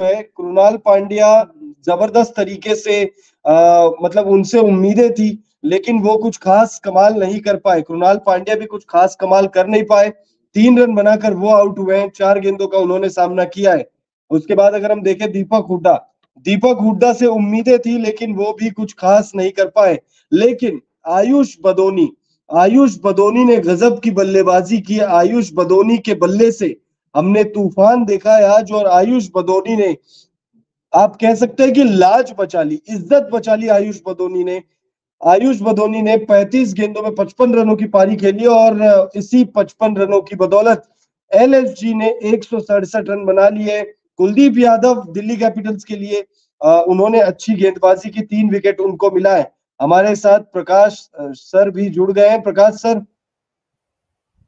है कृणाल पांड्या जबरदस्त तरीके से मतलब उनसे उम्मीदें थी, लेकिन वो कुछ खास कमाल नहीं कर पाए। कृणाल पांड्या भी कुछ खास कमाल कर नहीं पाए। 3 रन बनाकर वो आउट हुए हैं। 4 गेंदों का उन्होंने सामना किया है। उसके बाद अगर हम देखें दीपक हुड्डा से उम्मीदें थी, लेकिन वो भी कुछ खास नहीं कर पाए। लेकिन आयुष बदोनी ने गजब की बल्लेबाजी की। आयुष बदोनी के बल्ले से हमने तूफान देखा है आज, और आयुष बदोनी ने, आप कह सकते हैं कि लाज बचा ली, इज्जत बचा ली आयुष बदोनी ने 35 गेंदों में 55 रनों की पारी खेली, और इसी 55 रनों की बदौलत एलएसजी ने 167 रन बना लिए। कुलदीप यादव दिल्ली कैपिटल्स के लिए उन्होंने अच्छी गेंदबाजी की, 3 विकेट उनको मिला है। हमारे साथ प्रकाश सर भी जुड़ गए हैं। प्रकाश सर,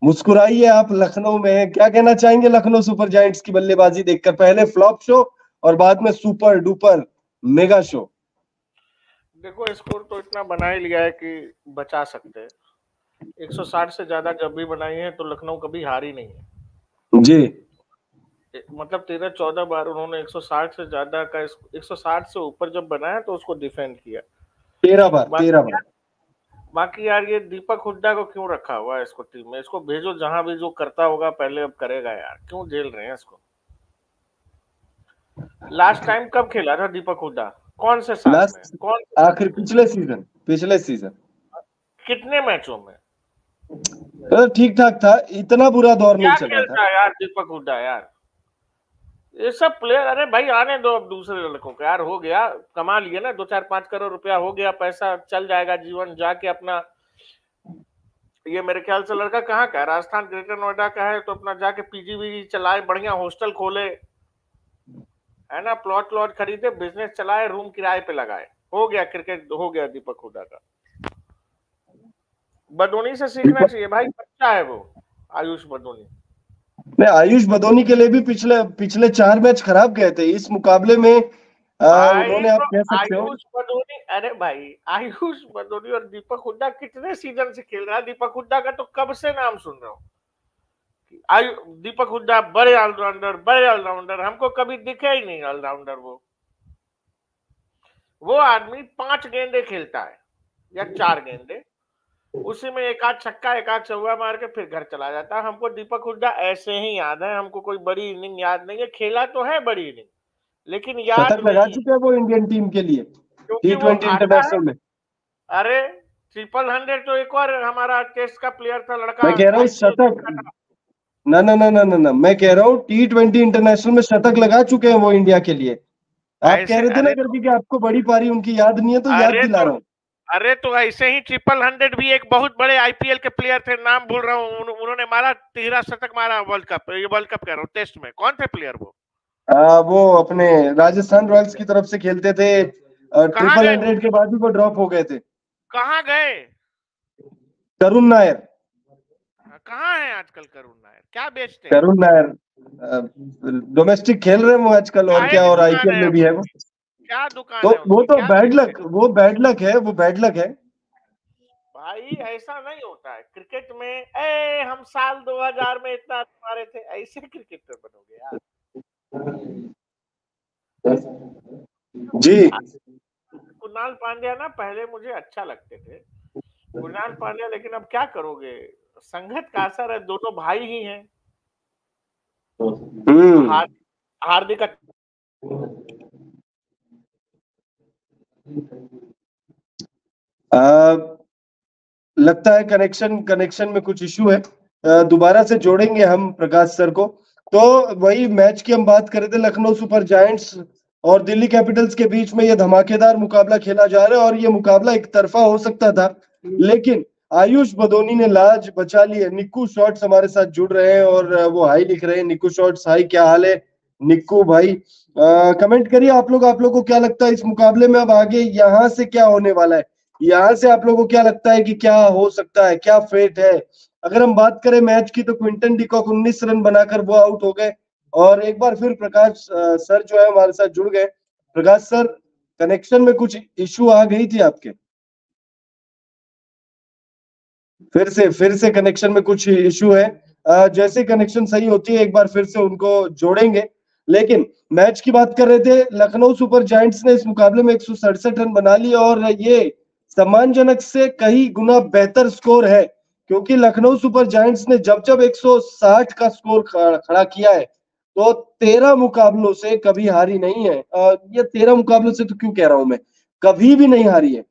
मुस्कुराइए, आप लखनऊ में हैं, क्या कहना चाहेंगे लखनऊ सुपर जायंट्स की बल्लेबाजी देखकर? पहले फ्लॉप शो और बाद में सुपर डुपर मेगा शो। देखो, स्कोर तो इतना बना ही लिया है कि बचा सकते हैं। 160 से ज्यादा जब भी बनाई है तो लखनऊ कभी हारी नहीं है जी। मतलब 13-14 बार उन्होंने 160 से ज्यादा का 160 से ऊपर जब बनाया तो उसको डिफेंड किया। 13 बार। बाकी यार ये दीपक हुड्डा को क्यों रखा हुआ है इसको टीम में? इसको भेजो, जहां भी जो करता होगा पहले अब करेगा यार, क्यों झेल रहे हैं इसको? लास्ट टाइम कब खेला था दीपक हुड्डा? कौन से साल में? कौन आखिर पिछले सीजन कितने मैचों में? तो ठीक ठाक था, इतना बुरा दौर नहीं चल रहा था यार दीपक हुड्डा यार। ये सब प्लेयर, अरे भाई आने दो अब दूसरे लड़कों को यार, हो गया, कमा लिए ना 2-4-5 करोड़ रुपया, हो गया, पैसा चल जाएगा, जीवन जाके अपना, ये मेरे ख्याल से लड़का कहाँ का है, राजस्थान ग्रेटर नोएडा का है, तो अपना जाके पीजी चलाए, बढ़िया हॉस्टल खोले, है ना, प्लॉट खरीदे, बिजनेस चलाए, रूम किराए पे लगाए, हो गया क्रिकेट, हो गया दीपक हुड्डा का। बदोनी से सीखना चाहिए भाई, बच्चा है वो आयुष बदोनी। आयुष बदोनी के लिए भी पिछले 4 मैच खराब गए थे। इस मुकाबले में उन्होंने, आप कह सकते हो, आयुष बदोनी, अरे भाई आयुष बदोनी और दीपक हुड्डा कितने सीजन से खेल रहा है। दीपक हुड्डा का तो कब से नाम सुन रहा हूँ, दीपक हुड्डा बड़े ऑलराउंडर, हमको कभी दिखे ही नहीं ऑलराउंडर। वो आदमी 5 गेंदे खेलता है या 4 गेंदे, उसी में एक आध छक्का एक आध चौका मार के फिर घर चला जाता है। हमको दीपक हुड्डा ऐसे ही याद है, हमको कोई बड़ी इनिंग याद नहीं है। खेला तो है बड़ी इनिंग, लेकिन याद शतक लगा चुके हैं वो इंडियन टीम के लिए T20 इंटरनेशनल में। अरे 300 तो एक और हमारा टेस्ट का प्लेयर था लड़का, मैं कह रहा हूँ शतक, ना, मैं कह रहा हूँ T20 इंटरनेशनल में शतक लगा चुके हैं वो इंडिया के लिए। आप कह रहे थे ना करके कि आपको बड़ी पारी उनकी याद नहीं है, तो याद दिला रहा हूँ। अरे तो ऐसे ही 300 भी एक बहुत बड़े आईपीएल के प्लेयर थे, नाम भूल रहा हूँ, उन्होंने मारा 13 शतक मारा वर्ल्ड कप, ये वर्ल्ड कप कह रहा हूँ, टेस्ट में। कौन थे प्लेयर वो? वो अपने राजस्थान रॉयल्स की तरफ से खेलते थे। 300 के बाद भी वो ड्रॉप हो गए थे। कहाँ गए? करुण नायर। कहाँ है आजकल करुण नायर? क्या बेचते हैं? करुण नायर डोमेस्टिक खेल रहे हैं वो आजकल, और क्या, और आईपीएल में भी है वो। क्या दुकान तो है? वो तो बैड लक है भाई ऐसा नहीं होता है क्रिकेट में। हम साल 2000 में इतना मारे थे, ऐसे क्रिकेटर बनोगे यार? जी। कुणाल पांड्या ना पहले मुझे अच्छा लगते थे, कुणाल पांड्या, लेकिन अब क्या करोगे, संगत का असर है, दोनों भाई ही हैं। हार्दिक लगता है कनेक्शन में कुछ इशू है। दोबारा से जोड़ेंगे हम प्रकाश सर को। तो वही मैच की हम बात कर रहे थे, लखनऊ सुपर जायंट्स और दिल्ली कैपिटल्स के बीच में ये धमाकेदार मुकाबला खेला जा रहा है, और ये मुकाबला एक तरफा हो सकता था, लेकिन आयुष बदोनी ने लाज बचा ली है। निक्कू शॉट्स हमारे साथ जुड़ रहे हैं और वो हाई लिख रहे हैं। निक्कू शॉट्स हाई, क्या हाल है निक्कू भाई? कमेंट करिए आप लोग को क्या लगता है इस मुकाबले में अब आगे यहाँ से क्या होने वाला है? यहाँ से आप लोगों को क्या लगता है कि क्या हो सकता है, क्या फेट है? अगर हम बात करें मैच की, तो क्विंटन डिकॉक 19 रन बनाकर वो आउट हो गए, और एक बार फिर प्रकाश सर जो है हमारे साथ जुड़ गए। प्रकाश सर, कनेक्शन में कुछ इशू आ गई थी आपके? फिर से कनेक्शन में कुछ इशू है। जैसे कनेक्शन सही होती है एक बार फिर से उनको जोड़ेंगे। लेकिन मैच की बात कर रहे थे, लखनऊ सुपर जायंट्स ने इस मुकाबले में 167 रन बना लिए और ये सम्मानजनक से कई गुना बेहतर स्कोर है, क्योंकि लखनऊ सुपर जायंट्स ने जब जब 160 का स्कोर खड़ा किया है तो 13 मुकाबलों से कभी हारी नहीं है। ये 13 मुकाबलों से तो क्यों कह रहा हूं मैं, कभी भी नहीं हारी है।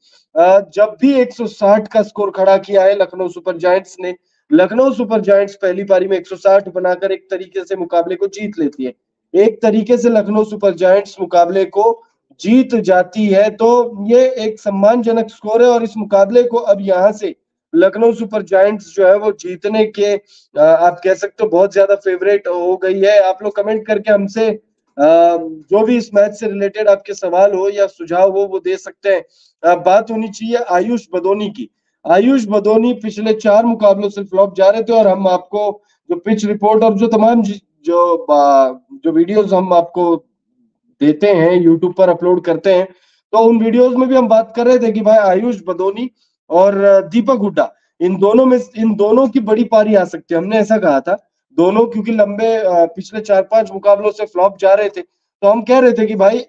जब भी 160 का स्कोर खड़ा किया है लखनऊ सुपर जायंट्स ने, लखनऊ सुपर जायंट्स पहली पारी में 160 बनाकर एक तरीके से मुकाबले को जीत लेती है। एक तरीके से लखनऊ सुपर जायंट्स मुकाबले को जीत जाती है, तो ये एक सम्मानजनक स्कोर है और इस मुकाबले को अब यहां से लखनऊ सुपर जायंट्स जो है वो जीतने के आप कह सकते हो बहुत ज्यादा फेवरेट हो गई है। आप लोग कमेंट करके हमसे जो भी इस मैच से रिलेटेड आपके सवाल हो या सुझाव हो वो दे सकते हैं। बात होनी चाहिए आयुष बदोनी की। आयुष बदोनी पिछले 4 मुकाबलों से फ्लॉप जा रहे थे और हम आपको जो पिच रिपोर्ट और जो तमाम जो वीडियोस हम आपको देते हैं, यूट्यूब पर अपलोड करते हैं, तो उन वीडियोस में भी हम बात कर रहे थे कि भाई आयुष बदोनी और दीपक हुड्डा, इन दोनों की बड़ी पारी आ सकती है। हमने ऐसा कहा था, दोनों क्योंकि लंबे पिछले 4-5 मुकाबलों से फ्लॉप जा रहे थे, तो हम कह रहे थे कि भाई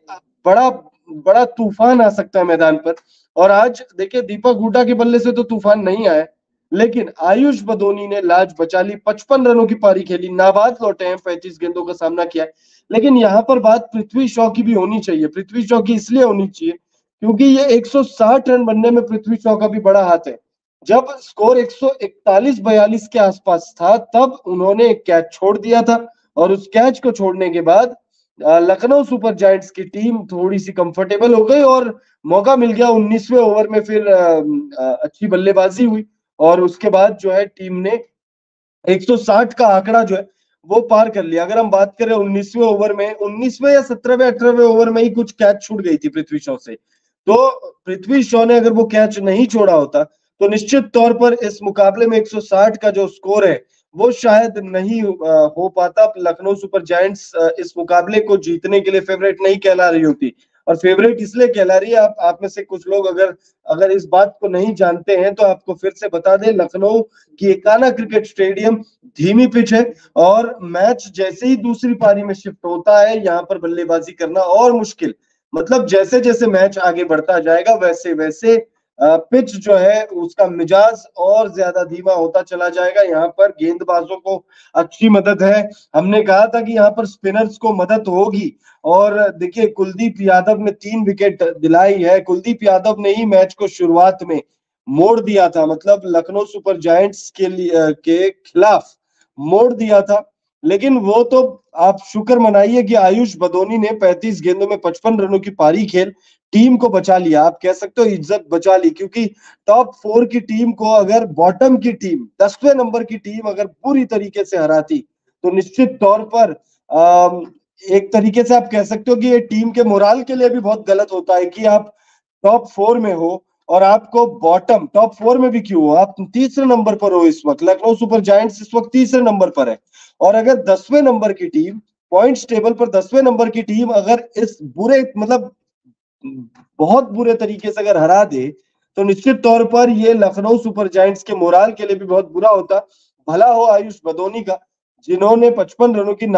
बड़ा बड़ा तूफान आ सकता है मैदान पर। और आज देखिए दीपक हुड्डा के बल्ले से तो तूफान नहीं आया, लेकिन आयुष बदोनी ने लाज बचा ली, 55 रनों की पारी खेली, नाबाद लौटे हैं, 35 गेंदों का सामना किया। लेकिन यहाँ पर बात पृथ्वी शॉ की भी होनी चाहिए। पृथ्वी शॉ की इसलिए होनी चाहिए क्योंकि ये 160 रन बनने में पृथ्वी शॉ का भी बड़ा हाथ है। जब स्कोर 141-42 के आसपास था तब उन्होंने एक कैच छोड़ दिया था और उस कैच को छोड़ने के बाद लखनऊ सुपर जायंट्स की टीम थोड़ी सी कंफर्टेबल हो गई और मौका मिल गया 19वें ओवर में, फिर अच्छी बल्लेबाजी हुई और उसके बाद जो है टीम ने 160 का आंकड़ा जो है वो पार कर लिया। अगर हम बात करें 19वें ओवर में, 19वें या 17वें 18वें ओवर में ही कुछ कैच छूट गई थी पृथ्वी शॉ से, तो पृथ्वी शॉ ने अगर वो कैच नहीं छोड़ा होता तो निश्चित तौर पर इस मुकाबले में 160 का जो स्कोर है वो शायद नहीं हो पाता। लखनऊ सुपर जायंट्स इस मुकाबले को जीतने के लिए फेवरेट नहीं कहला रही होती, और फेवरेट इसलिए कहला रही है, आप में से कुछ लोग अगर अगर इस बात को नहीं जानते हैं तो आपको फिर से बता दें, लखनऊ की एकाना क्रिकेट स्टेडियम धीमी पिच है और मैच जैसे ही दूसरी पारी में शिफ्ट होता है यहाँ पर बल्लेबाजी करना और मुश्किल। मतलब जैसे जैसे मैच आगे बढ़ता जाएगा वैसे वैसे पिच जो है उसका मिजाज और ज्यादा धीमा होता चला जाएगा। यहाँ पर गेंदबाजों को अच्छी मदद है, हमने कहा था कि यहाँ पर स्पिनर्स को मदद होगी, और देखिए कुलदीप यादव ने 3 विकेट दिलाई है। कुलदीप यादव ने ही मैच को शुरुआत में मोड़ दिया था, मतलब लखनऊ सुपर जायंट्स के खिलाफ मोड़ दिया था। लेकिन वो तो आप शुक्र मनाइए कि आयुष बदोनी ने 35 गेंदों में 55 रनों की पारी खेल टीम को बचा लिया। आप कह सकते हो इज्जत बचा ली, क्योंकि टॉप 4 की टीम को अगर बॉटम की टीम 10वें नंबर की टीम अगर पूरी तरीके से हराती तो निश्चित तौर पर एक तरीके से आप कह सकते हो कि ये टीम के मोराल के लिए भी बहुत गलत होता है कि आप टॉप 4 में हो और आपको बॉटम टॉप 4 में भी क्यों हो, आप तीसरे नंबर पर हो। इस वक्त लखनऊ सुपर जायंट्स इस वक्त तीसरे नंबर पर है, और अगर 10वें नंबर की टीम पॉइंट्स टेबल पर 10वें नंबर की टीम अगर इस बुरे मतलब बहुत बुरे तरीके से अगर हरा दे तो निश्चित तौर पर ये लखनऊ सुपर जायंट्स के मोराल के लिए भी बहुत बुरा होता। भला हो आयुष बदोनी का जिन्होंने 55 रनों की